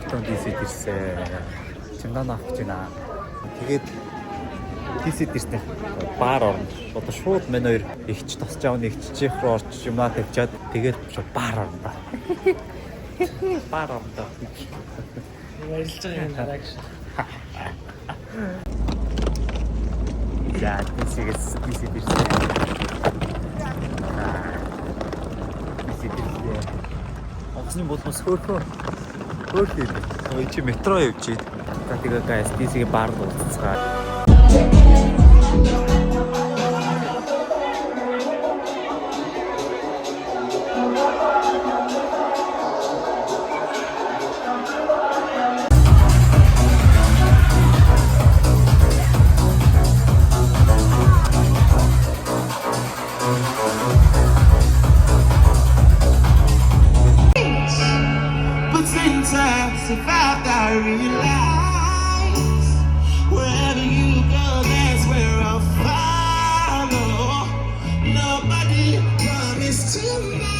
Вашингтон DC ирсэн. Чемдан авч байна. Тэгээд DC ирсэн баар орно. Одоо шууд мань хоёр ихч тосч аав нэг чичээх рүү орч юмаа тавьчаад тэгээд шууд баар орно. Баар орно. Баярлж байгаа юм хараг. За DC-гээс DC ирсэн. Онгоцны болмос хөөхөө ой чи метро явж ий. За тэгээ гайс DC-гээ баар уулзцгаа. If I realize wherever you go, that's where I'll follow. Nobody promised tomorrow.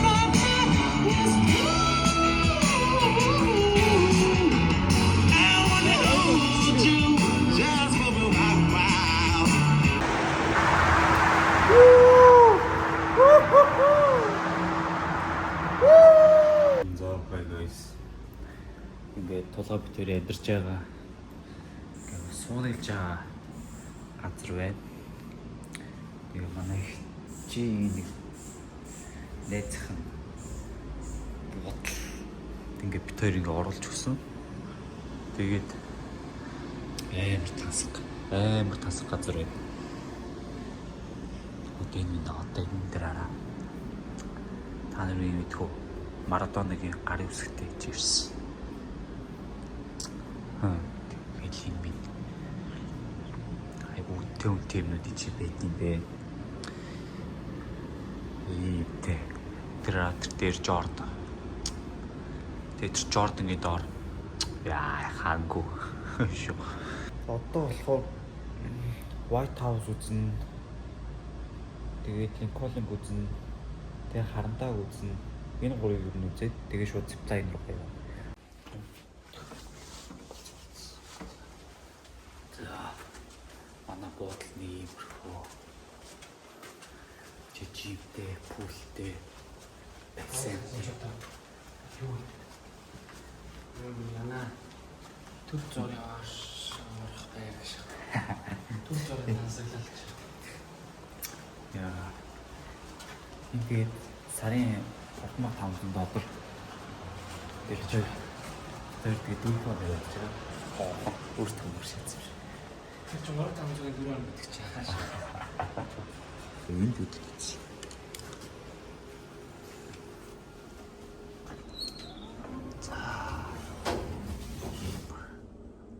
Somehow it's I wanna hold you just for a while. Ингээд тулгаа битээр ядарч байгаа. Ингээд суунилж байгаа газар байна. Тэгээ манай чи нэг найзхан бодол ингээд бит хоёр ингээд оруулж өгсөн. Тэгээд амар тасаг газар байна. Одоо энэ энэ дээр араа. Та нар юу мэдхүү? Марадоныгийн гарын үсгтэй гэж ирсэн. Хэлхийн минь. Айгуу төмнүүд чи байд юм бэ. Ийтэй. Тэр дээр Жордан. Тэр Жордангийн доор. Яа хангу. Шүү. Одоо болохоор White House үзнэ. Тэгээд Lincoln үзнэ. Тэгээд Харандааг үзнэ. Энэ гурыг юу нүзээд тэгээд шууд зиплайн руу яваа. Манай бодол нэмэрхүү. Жижигтэй, пүүлтэй. Бэсэн. Юу? Яна. Түр зураг орох байг шиг. Түр зураг хасаглалч. Яа. Ингээд сарын 3500 доллар. Тэр чинь тэгээд дүүрхөө тавьж байгаа. Өөртөө мөршөөцсөн. Тэр чинь 3500-ыг дөрөөр мэдчих чааш. Энд үдчихсэн. За.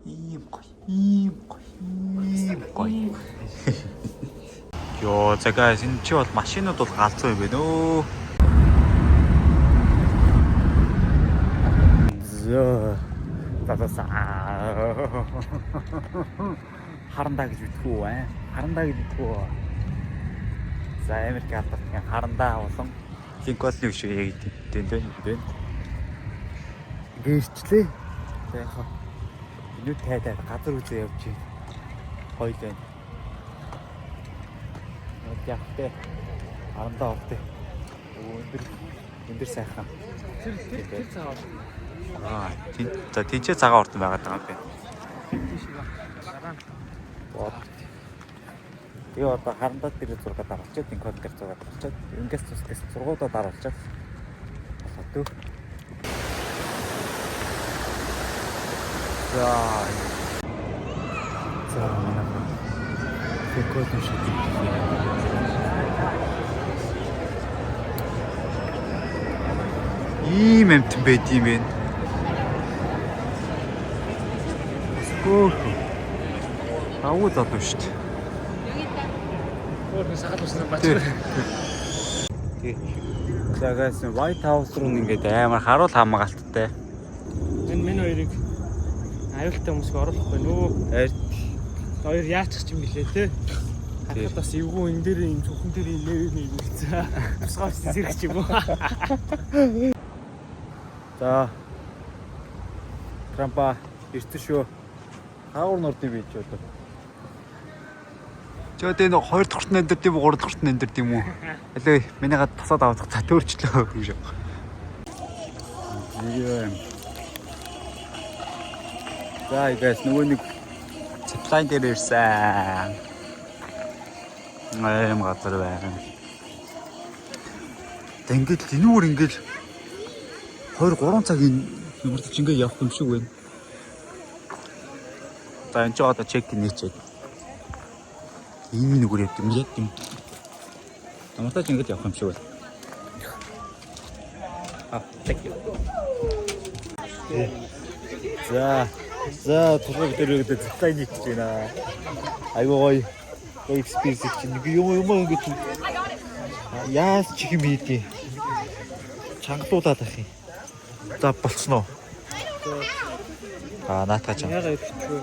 Ийм гоё. Йоо, за guys, энэ чи бол машинууд бол галзуу юм байна өө. Харандаа гэж үтгэв үү? Харандаа гэж үтгэв үү? За Америк хатлагын харандаа болон Линкольн шиг яг идэв дээ. Гэрчлээ. За яхаа. Нүд тайдаад газар үзээ явж байна. Хоёул байна. Ягтай. Харандаа овтой. Өндөр сайхан. Тэр цагаан. За тийчээ цагаан урд байгаад байгаа юм байна. Тэгээ одоо харандаа дээр зураг дараалчаад Lincoln дээр зураг дараалчаад ингээс тусгаас зургуудаа дараалчаад болоо. За манай Lincoln шиг ийм амт байд юм бэ? Авуу залуу шүү дээ. Өөр сахал уснаа бач. За guys, White House руу ингээд амар харуул хамгаалттай. Энэ минь хоёрыг аюултай хүмүүсийг оруулахгүй нөө. Хоёр яачих юм блэ те. Хатад бас эвгүй энэ дээр юм зөвхөн дээр нэг үлцээ. Тусгаач зэрэг ч юм уу. За. Трампа ирсэн шүү. Хаагур нурдын бийж болоо. Чөө тэ нэг 2 дахь хүртэн эндэр тийм үү 3 дахь хүртэн эндэр тийм үү? Алей миний гад тасаад авах за төөрчлөө юм шиг. За guys нөгөө нэг зиплайн дээр ирсэн. Аим газар байна. Тэнгэл энэ бүр ингээл 2-3 цагийн юмрдч ингээ явах юм шиг байна. За энэ ч одоо чек нээчээд. Энэ нүгээр явд юм яг юм. Наматаж ингээд явах юм шиг байна. Thank you. За тургаг дөрөвдөд зэтай нийтж байна. Айгуу гоё experience чинь нэг юм ингээд яас чих юм ийдээ. Чангалуулаад ах юм. За болцсноо. Наатаа чам. Яагаад өвчөө.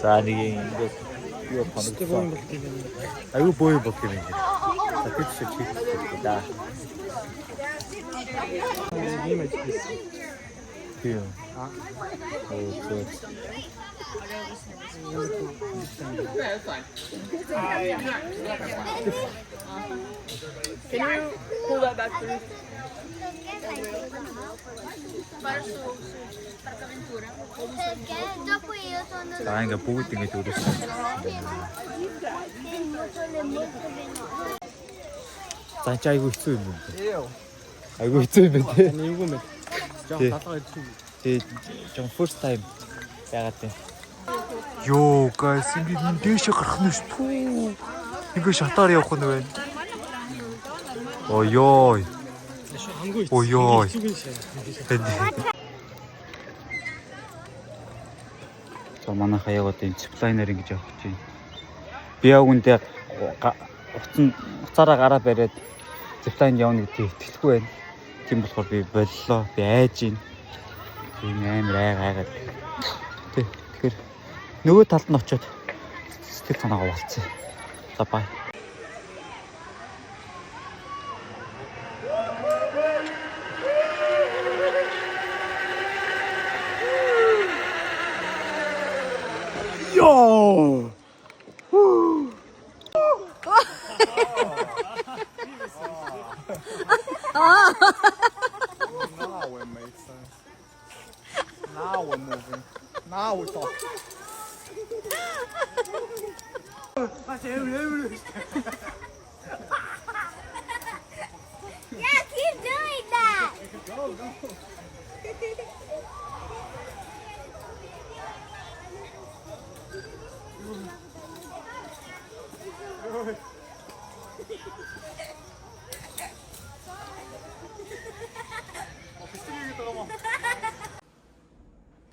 За нэг ингээд юу хоног. Айгуу боо болт юм ингээд. За тэт шиг хийх да. Ийм ажил. Тийм. Оо. Can you pull that back please? Para su aventura. Perché dopo io sono За ингээд бүгд ингээд өрөөсөн. За чи айгуу хэцүү юм байна. Айгуу хэцүү юм байна тий. Нэг юм байна. Жаа талгаа идэх юм. Тий. Жон first time яагаад вэ? Йоо guys ингээд дээшээ гарах нь шүү. Ингээд шатаар явах нь байна. Ой ёо. Ой ёо. За манай хаяг одоо энэ зиплайнер ингэж явах гэж байна. Би яг үндэ уцаараа гараа бариад зиплайн явна гэдгийг итгэлгүй байна. Тийм болохоор би боллоо. Би айж гин. Тийм амар айгаад. Тэгэхээр нөгөө талд нь очиод сэтгэл санаагаа болцсон. За бай. Yo! Now it makes sense. Now we're moving. Now we're talking. Yeah, keep doing that.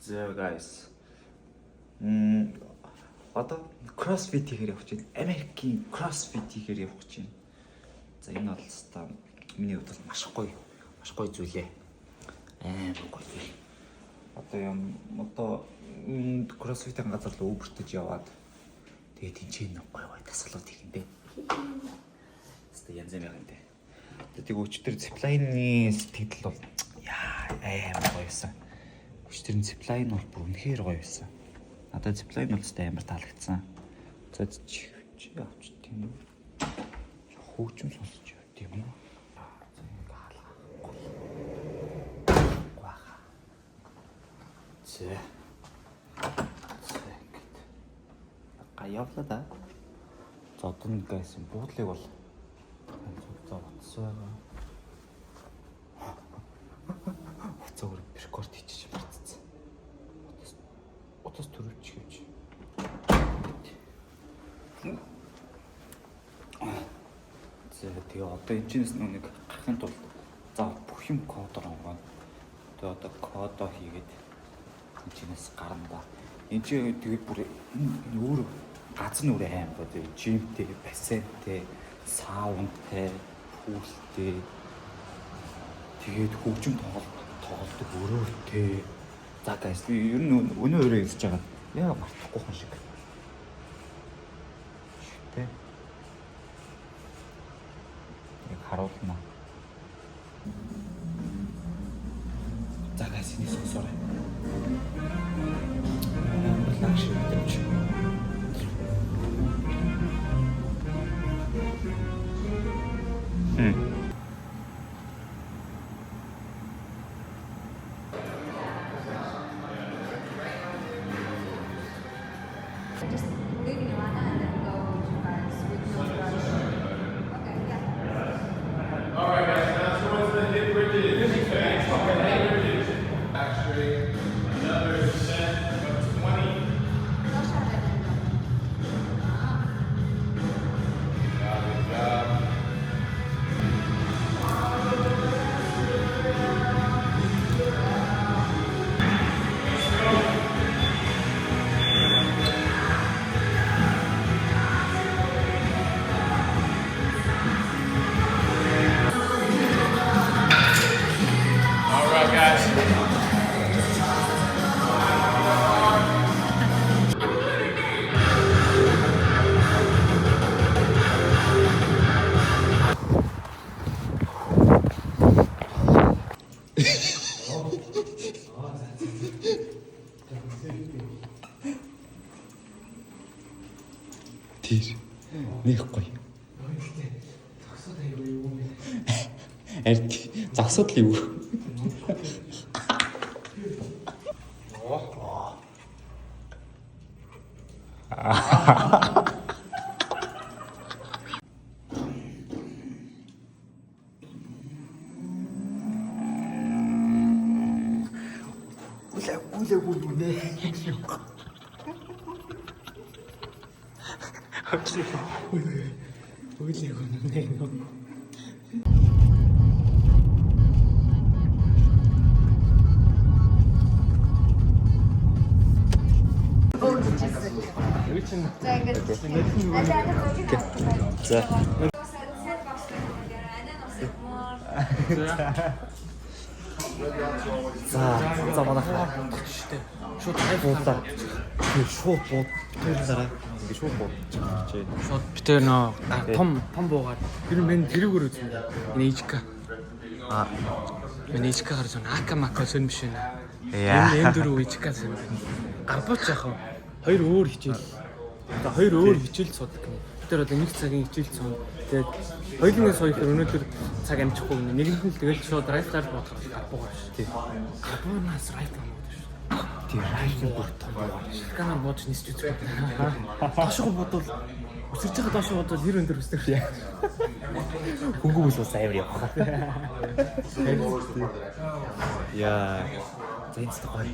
So guys. Одоо CrossFit хийхээр явах чинь Америкийн CrossFit хийхээр явах чинь. За энэ бол та миний хувьд маш гоё зүйлээ. Амар гоё зүйл. Одоо CrossFit-ийн газар руу өвөртөж яваад тэгээд тэнцэн гоё тасгалууд хийх юм дээ. Хэвээ янз бүр юм дээ. Тэгээд өчтөр зиплайны сэтгэл бол амар гоё байсан. Өчтөр зиплайн бол бүр үнэхээр гоё байсан. Надад зиплайн бол зөвхөн амар таалагдсан. За чи авч тийм үү? Хөөчм сонсож яв тийм үү? За ингэ хаалгаа. Гуаха. Зэ. Гаявла да. За одоо нэг гайсан буудлыг бол за утсаа. Утсаар рекорд хийчих марцсан. Утас төрөвч гэвч. За тэгээ одоо энэ чинээс нэг гарахын тулд за бүх юм кодоор онгоо. Тэгээ одоо кодоо хийгээд энэ чинээс гарна да. Энэ чи тэгээ бүр өөр газар нүрэ аим бод жимтэй, бассейнтэй, саунтай, пүүлтэй. Тэгээд хөгжим тоглолтог өрөөлтэй. За guys би ер нь өнөө өрөө ирж байгаа. Яа мартахгүй хон шиг. Тэ. Яг харуулна. За гайс энэ сонсоорой. Амарлаг шиг мэдэрч. Just leave Joanna and then go with you guys with no rush. Okay, yeah. All right, guys. Now let's go into the hip bridges. Back straight. Another descent of 20. Rush out and then go. Good job. All right, guys. Тэр нэг гоё. Ард загсууд л юу? За. За манайхаа Шууд хайх буудаа. Тэр шууд бууд. Тэр дараа ингэ шууд бууд. шууд битэр нөө том буугаад тэр мен тэрүүгээр үзэн. Энэ ижка. А Энэ ижка гарч байна. Ака мака сөн биш байна. яа. Энэ дөрөв ижка сөн байна. Гарбууч яах вэ? Хоёр өөр хичээл. Одоо хоёр өөр хичээл цудаг юм. Тэр одоо нэг цагийн хичээл цун. Тэгээд хоёулын соёлоор өнөөдөр цаг амжихгүй гэнэ. Нэгэнд нь тэгэл шууд райфлаар бодох гарбуугаа ш. Тийм. Гарбуунаас райфлаар бодож ш. Тэр райфл бүр том. Шилканаар бууж нисч үзэх. Доошоо бодвол өсөрж байгаа доошоо бодвол 90 өндөр өсдөг ш. Хөнгөмс бас амар явах. Яа. За энэ ч гоё.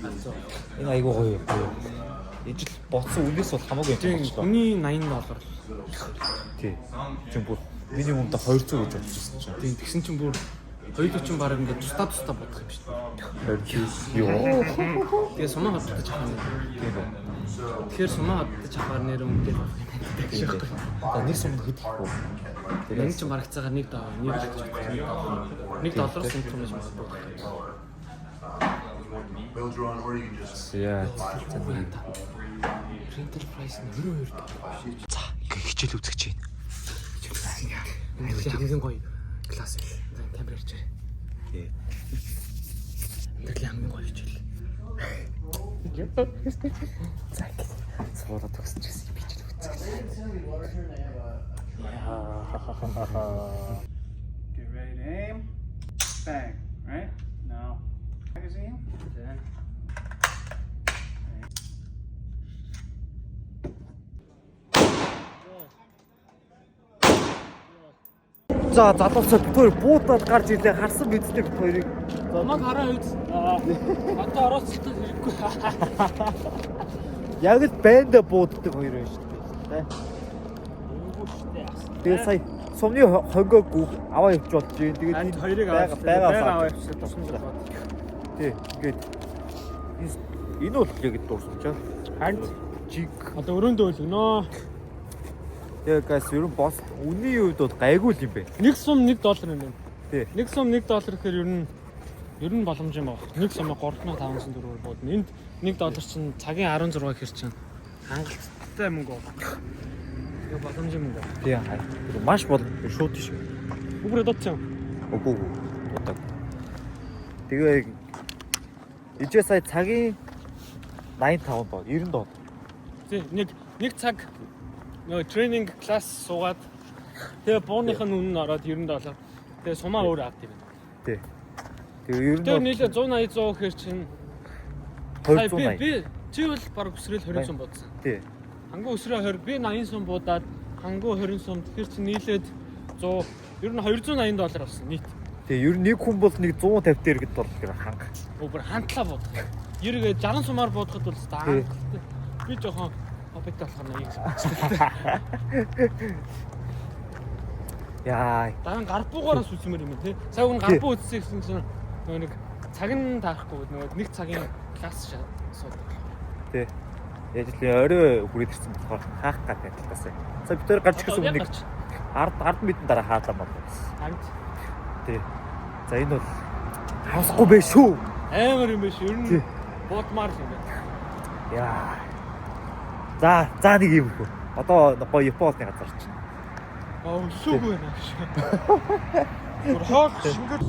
Энэ айгуу гоё. Ижил боцсон үнээс бол хамаагүй юм байна. Хүний $80. Тий. Тийм бүр минимум та 200 гэж бодчихсон чинь. Тийм тэгсэн чинь бүр хоёулын баг ингээд тустаа бодох юм шүү дээ. Йоо. Тэгээ сумаа хатдаж авах юм. Тийм үү. Тэгэхээр сумаа хатдаж авахар нэр өмнөд байх юм. За нэг сумд хэд их вэ? Энэ чинь бараг цагаар $1, $1 сум юм шиг байна. Build your own, or you can just. Яа. Rental price нь $2. За, ингээ хичээл үзэж байна. Энэ хамгийн гоё класс биш. Камер ирчээ. Тий. Тэр хамгийн гоё хичээл. За, цоороо төгсөж гэсэн би ч үзэж. Get ready to aim. Bang. Right? Now. Magazine. За, залуучаа бид хоёр буудаад гарч ирлээ харсан бидтэй бид хоёрыг. Намайг хараа үз. Одоо орооцолтой хэрэггүй. Яг л банда бууддаг хоёр байна шүү дээ. Үгүй шүү дээ. Тэгээ сая сумны хонгоог аваа явж болж байна. Тэгээд Энд энэ хоёрыг аваа явчихсан тусмал. Тий, ингээд энэ бол яг дуурсан чаа. Ханд Жиг. одоо өрөөндөө л өнөө. Тэгээ гайс ер нь босс үнийн үед бол гайгүй л юм бэ. Нэг сум $1 юм байна. Тий. Нэг сум $1 гэхээр ер нь боломж юм байна. Нэг сум 3504-ээр буудна. Энд $1 чинь цагийн 16 гэхэр чинь хангалттай мөнгө байна. Яг боломж юм байна. Тий, маш бол шууд шүү. Үгүй дутсан. Үгүй. Удаг. Тэгээ Ижээ сая цагийн 85 доо, 90 доо. Тий, нэг цаг нөгөө тренинг класс суугаад тэгээ бууных нь үнэн ороод $90. Тэгээ сумаа өөр авт юм. Тий. Тэгээ 90 Тэр доо. нийлээ 180 100 гэхэр чинь 280. би чи бол баг өсрөл 20 сум бодсон. Тий. Хангу өсрөө 20 би 80 сум буудаад хангу 20 сум тэгэхээр чи нийлээд 100 ер нь $280 болсон нийт. Тэгээ ер нь нэг хүн бол нэг 150 дээр гэд бол тэр ханга. Өөр хандлаа буудах. 90-гээ 60 сумаар буудахад бол хангалттай. Би жоохон хоббит болохоор нэг. Яа. Даан гарбуугаараас үсмэр юм тий. Цаг үн гарбуу үссэн гэсэн чинь нөгөө нэг цаг нь таарахгүй нөгөө нэг цагийн класс суудаг. Тий. Яаж л орой хүрээд ирсэн болохоор хаах гад адилтаасаа. За бид тээр гарч ирэхээс өмнө нэг ард мэдэн дараа хаалаа мод. Харин Тий. За энэ бол хавсахгүй байх шүү. амар юм биш ер нь буудмаар юм байна. Яа. За нэг юм хөө. Одоо гоё Японы газар чинь. Өсөөгүй байна гэж. Гур хоол шингэр.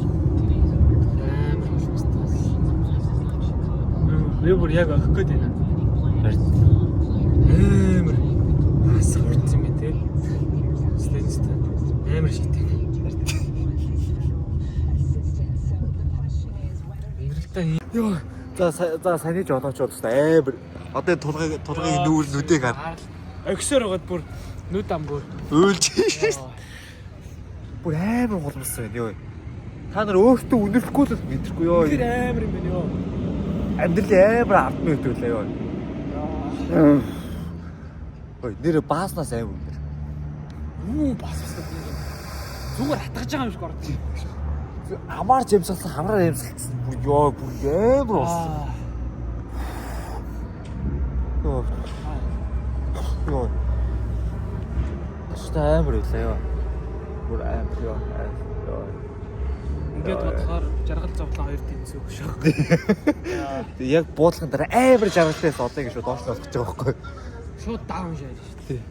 Би бүр яг авах гээд байна. Амар асуурч юм тий. Стенст амар шийдэг. Ингэлтэй ёо. За саний жолооч болчихсон амар. Одоо тулгыг нүдийг хар. Өгсөр байгаад бүр нүд амгүй. Өөлж шээ. Бүр амар голмсон байна ёо. Та нар өөртөө үнэрлэхгүй л мэдрэхгүй ёо. Тэр амар юм байна ёо. Амьдрал амар ард мэдүүлээ ёо. Ой, нэр бааснаас амар үнэр. Юу бассан. Зүгээр хатгаж байгаа юм шиг ордог. Хамаар жимсэлсэн, хамраар жимсэлсэн. Бүр ёо, бүр амар болсон. Ёо. Тэстэй амар үлээ ёо. Бүр амар ёо. Ингээд бодохоор жаргал зовлон хоёр тэнцүү өгш. Яг буудлахын дараа амар жаргалтай содыг шүү доош нь болох гэж байгаа байхгүй. Шууд даун шааж шүү дээ.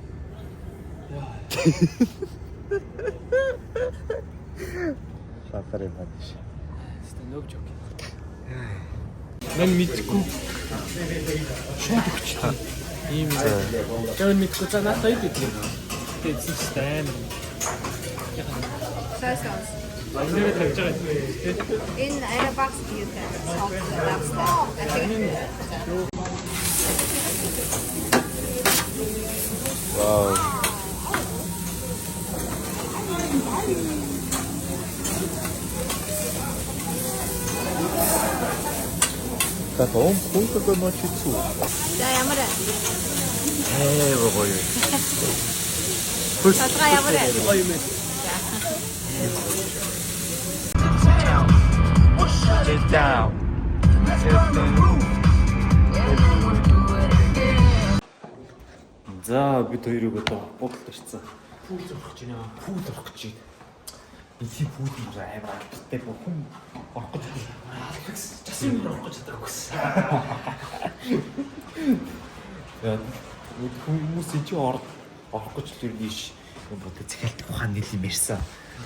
Шатар юм байна ш. Тэстэ нөгж өг. Мэн мэдгүй. Шууд өгчтэй. Ийм зөв мэдгүй за надад ид гэдэг. Тэгээд систем. Sauce. Энийг тавьж байгаа юм. In a box you can salt the lobster. Вау. Татом хөөсөө мочицүү. За ямар вэ? Гоё. Татга ямар вэ? Гоё юм. Sit down. За бид хоёрыг одоо бодолд ирсэн. Пүүл зурх гэж байна. Пүүл орох гэж байна. Эцэг пүүл юм амар амттай хүн орох гэж байна. Жасан юм орох гэж байгаа гэсэн. Яа, хүмүүс чи орох гэж л ийш юм бодож цахилт ухаан нэл юм ярьсан.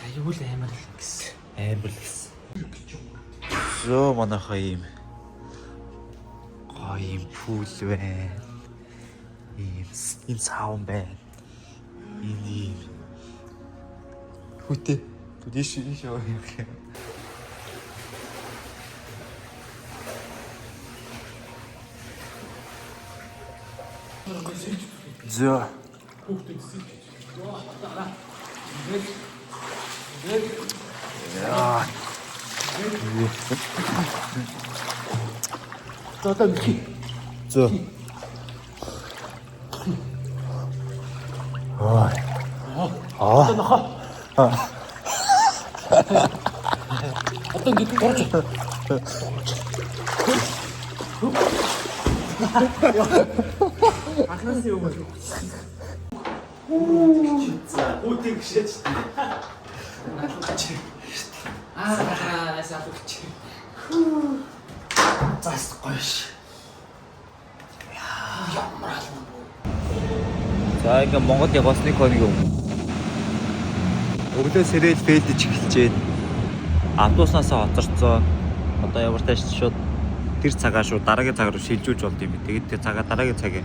Аюул амар л гэсэн. Амар л гэсэн. Зөө манайхаа ийм гоё пүүл байна. Ийм саун байна. Ийм хүтээ. Түдиш яваа юм. За. Яа. Одоо мэдхий. За. Ой. Одоо нохоо. Одоо ингэ горч. Ахнаас юу вэ? За, үтэн гişэж. Салууч. Зас гоёш. Ямар алан. За ингээ Монгол яваас нэг хоногийн өмнө. Өглөө сэрэл фейлдэж эхэлж байна. Автобуснаас хоцорцоо. Одоо ямар тааш шууд тэр цагаа шүү дараагийн цаг руу шилжүүлж болд юм. Тэгээд тэр цагаа дараагийн цагаа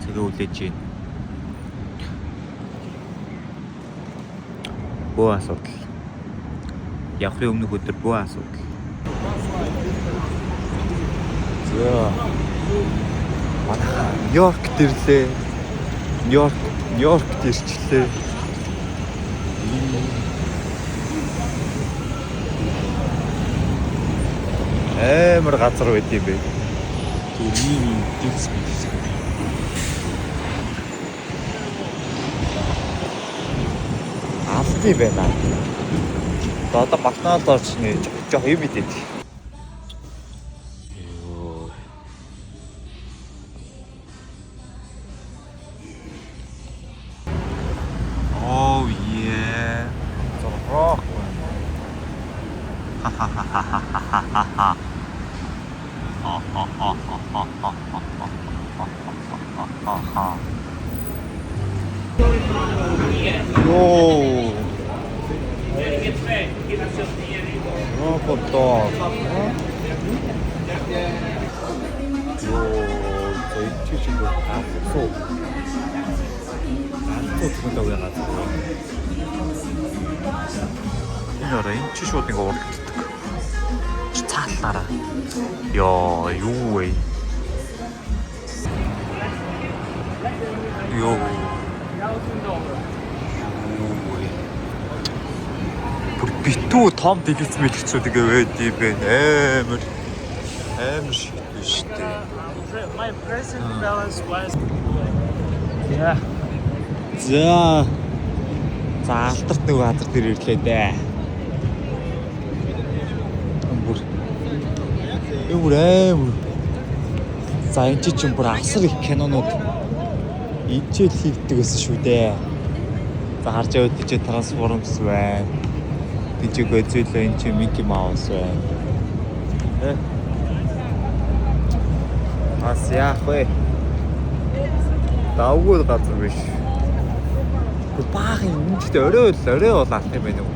үлээж гин. Бөө асуудал. Явахын өмнөх өдөр бөө асуудал. За. Нью-Йорк дэрлээ. Нью-Йорк дэрчлээ. Амар газар байт юм бэ. Тэр ийм дэвс биш. Алтай байна. Одоо Макдоналд орчны жоох юм идэв. Oh yeah. Зорох. Йоо. Рокото. Йоо, 저희 친구 다 소. 또 죽는다고 해가지고 이녀라 인치 쇼딩가 어렵겠다 진짜 알라라 야 요웨이 요웨이 бүр битүү том дэлгэц мэлгэцүүд ингээ байд юм бэ амар шигтэй штэ my present balance was yeah. За алдарт нэг газар дээр ирлээ дээ. Бүр амар. За энэ чинь бүр асар их кинонууд ичээл хийдэг гэсэн шүү дээ. За харж яваад тийч Transformers байна. Тийч Godzilla энэ чинь Mickey Mouse байна. Ас яах вэ? Давгүй газар биш. Баах юм ч гэдэг орой бол алах юм байна уу?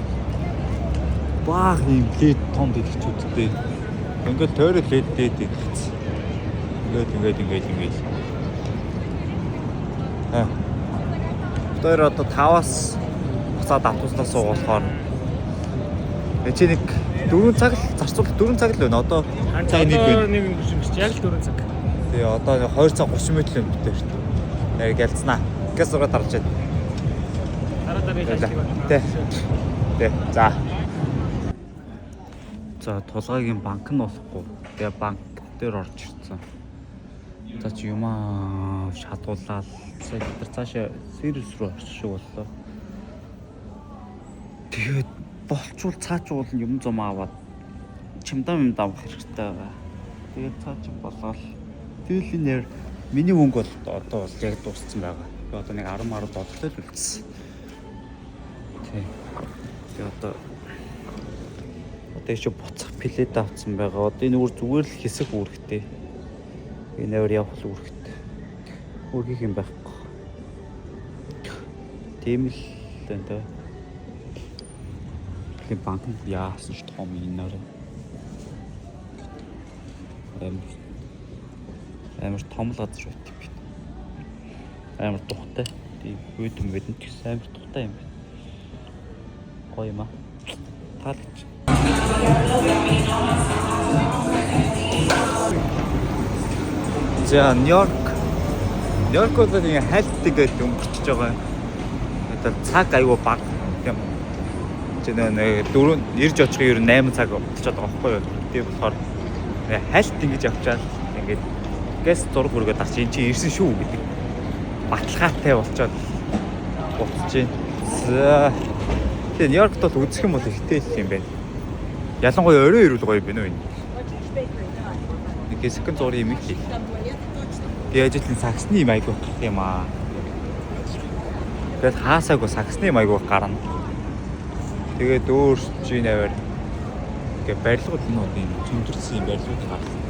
Баах юм лээд том дэлгэцүүдтэй. Ингээл тойрол лээд дэлгэц. Ингээд. Тэр одоо 5-аас буцаад автобуснаас суулахаар чи нэг 4 цаг л зарцуул 4 цаг л байна. Одоо цаг нэг юм шиг яг л 4 цаг. Тэгээ одоо 2 цаг 30 минут л юм битээ шүү дээ. Яг ялцнаа. Газ ураа дарж байна. Тэ. За тулгайгийн банк нь болохгүй. Тэгээ банк дээр орж ирсэн. За чи юмаа шатуулаад сая тэр цаашаа сервис рүү орчих боллоо. Тэгээд болчвол цаачвал юм зам аваад чимдам авах хэрэгтэй байгаа. Тэгээд цаач болоод тэгэл нэр миний мөнгө бол одоо бол яг дууссан байгаа. Тэгээд одоо нэг 10 бодлоо л үлдсэн. Тэгээд одоо еще буцах плед авсан байгаа. Одоо энэ үр зүгээр л хэсэг үүрэгтэй. Энэ өөр явах л үүрэгтэй. Үргийх юм байхгүй. Тийм л энэ тэг банк яасан ч том инээр. Амар том л газар байт юм байна. Амар тухтай. Тийм үүд юм бидэн ч амар тухтай юм байна. Гоё юм аа. Таалагч. За Нью-Йоркод нэг хайлтдаг гэж өнгөрчөж байгаа. Одоо цаг аюу баг юм. Чи нэг 4 ирж очих ер нь 8 цаг болчиход байгаа байхгүй юу? Тийм болохоор хайлт ингэж явчаад ингээд гэс зураг хүргээд арч эн чи ирсэн шүү гэдэг. Баталгаатай болчоод буцаж байна. За тэгээ Нью-Йоркт бол үзэх юм бол ихтэй л юм байна. Ялангуяа орой ирүүл гоё байна уу энэ. Нэг хэсэгэн зургийн юм их. Тэгээ ажлын саксны майг гэх юм аа. Тэгээд хаасаагүй саксны майг гарна. Тэгээд өөр чинь аваар ингээ барилгууд нь тэмдэрсэн барилгууд гарсан.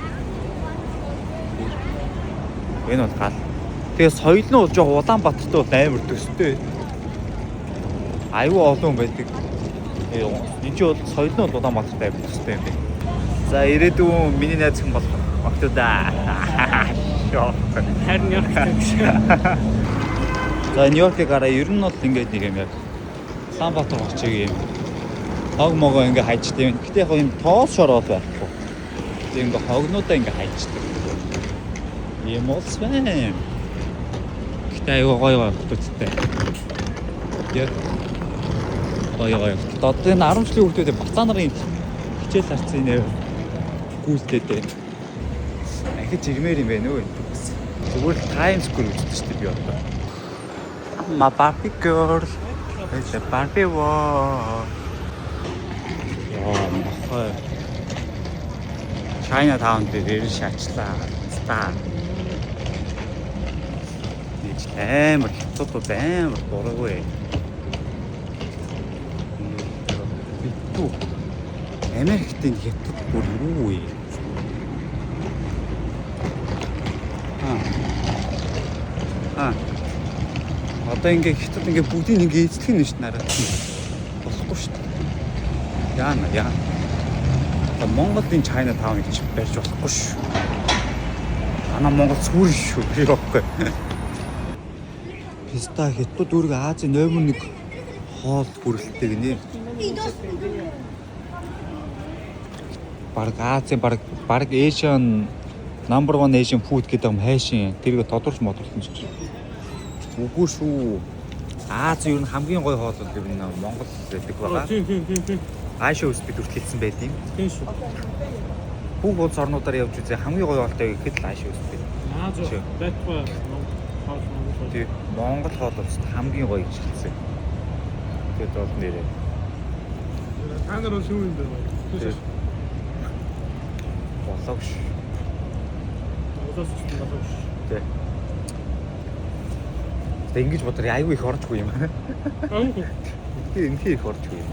Энэ бол гал. Тэгээ соёл нь бол жоо Улаанбаатартай бол амар төстэй. Аюу олон байдаг. Энэ ч бол соёл нь бол Улаанбаатартай амар төстэй юм байна. За ирээдүйн миний найз хэн болох октодаа. Харин яг гэж. За Нью-Йоркийг гараа ер нь бол ингээд нэг юм яг Улаанбаатар очиг юм. Хог могоо ингээ хайчдаг юм. Гэтэ яг юм тоос шороод байхгүй. Тэг ингээ хогнуудаа ингээ хайчдаг. Ийм улс байна. Гэтэ аюу гоё хөтөцтэй. Яг гоё. Одоо энэ 10 жилийн хүүхдүүд бацаа нарын хичээл харцсан нэ гүйлтэйдээ. Ахиж ирмээр юм байна өө. Зүгээр Times Square үздэг шүү дээ би одоо. My Barbie girl. It's a Barbie world. Яа, Chinatown дээр шаачлаа. Стаа. Эч амар хятадууд амар дурггүй. Битүү. Америктийн хятад бүр юу вэ? Одоо ингээ хятад ингээ бүгдийг ингээ эзлэх нь шүү дээ нараа. Болохгүй шүү дээ. Яа. Монголын Chinatown гэж барьж болохгүй шүү. Манай Монгол зүгээр шүү. Яахгүй. Писта хятад үүрэг Азийн номер 1 хоол хүрэлттэй гинэ. Бараг Азийн бараг Asian number 1 Asian food гэдэг юм хайшин. Тэрийг тодорч модорлсон ч гэж. Үгүй шүү. Аз юу н хамгийн гоё хоол бол ер нь Монгол байдаг байгаа. Тийм. Аашаа ус бид үрт хэлсэн байд юм. Тийм шүү. Бүх улс орнуудаар явж үзээ хамгийн гоё хоолтой гэхэд л аашаа ус байд. Шүү. Байтугай Монгол. Тийм. Монгол хоол бол хамгийн гоё гэж хэлсэн. Тэгээд бол нэрээ. Та нар бол юу юм бэ? Болоош. Болоош. Тэг. Ингэж бодор айгүй их оржгүй юм. Тэг энэ их оржгүй юм.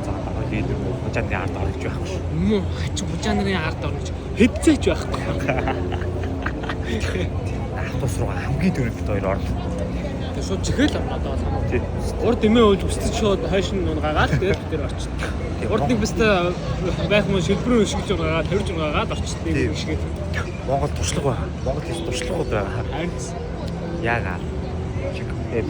За одоо лидер хожааны ард орж байхгүй шүү. Мөн хач хожааны ард орж хэвцээч байхгүй. Ахтус руу хамгийн дөрөвд хоёр орж. Тэг шууд чихэл орно одоо бол. Тий. Урд эмээ уул өсөж шууд хойш нь гагаад тэгээд дээр орчсон. Урд нэг бистэ байх юм шилбэрөө өшгөж байгаа, тавьж байгаагаад орчсон юм шиг. Монгол туршлага байна. Монгол хэс туршлагууд байгаа. Харин Яагаад? Чиг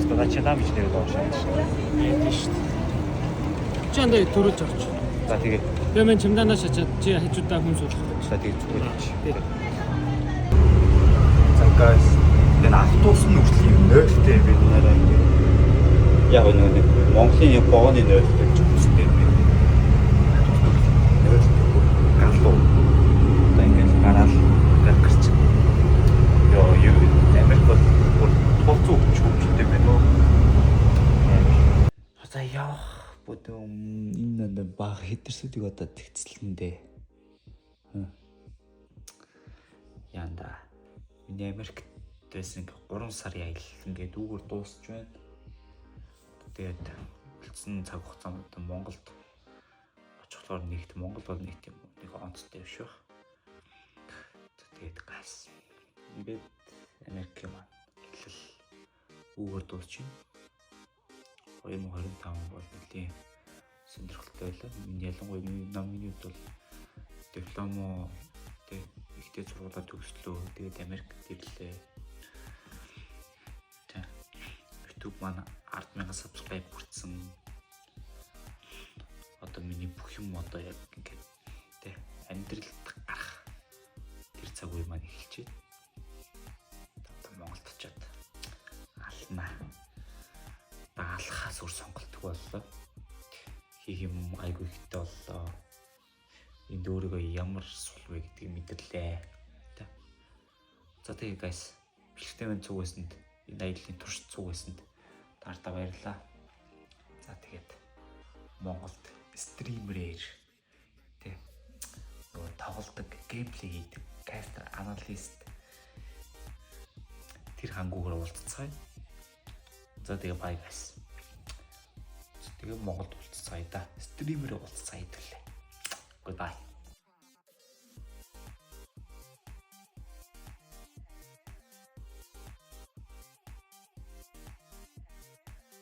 бага чанаа биш нэр доош. тийм шүү дээ. Чандаа төрөж орч. За тэгээ. Би мэн чимдаанаа шачаад чи хажуудаа хүн суулгах. За тэгээ зүгээр чи. За guys, энэ автобус нь хүртэл юм нөөлтэй би нараа ингэ. Яг нэг Монголын богоны нөөлтэй ч үстэй би. Нөөлтэй галуу. Одоо ингэ гараал гарч. Юу Америк бол тооцоо өгч хөвчтэй байна уу? За яах бодом энэ баг хэтэрсүүдийг одоо тэгцлэндээ. Янда. Миний Америкт байсан 3 сарын аялал ингээд үүгээр дуусч байна. Тэгээд үлдсэн цаг хугацаанд Монголд очихлоор нэгт Монгол бол нэг тийм нэг онцтой биш байх. Тэгээд гайс. Ингээд Америк маань хэлэл үүгээр дуусч байна. 2025 бол нэлийн сонирхолтой байлаа. Ялангуяа миний хувьд бол дипломо ихтэй сургуулаа төгслөө. Тэгээд Америкт ирлээ. YouTube маань 10,000 subscribe хүрсэн. Одоо миний бүх юм одоо яг ингээд амьдралд гарах тэр цаг үе маань эхэлж байна. Монголд очиод ална. Даалхаас үр сонголтог боллоо. Хийх юм айгүй ихтэй боллоо. Энд өөрийгөө ямар сул вэ гэдгийг мэдэрлээ. За тэгээ guys, бэлгтэй цуг байсанд энэ аяллаа турш цуг байсанд таартаа баярлаа. За тэгээд Монголд стримерээр тоглодог, геймплей хийдэг, кастер, аналист тэр хангуугаар уулзцгаая. За тэгээ бай guys. Тэгээ Монголд уулзцгаая да. Стримерээр уулзцгаая гэрлээ. Goodbye.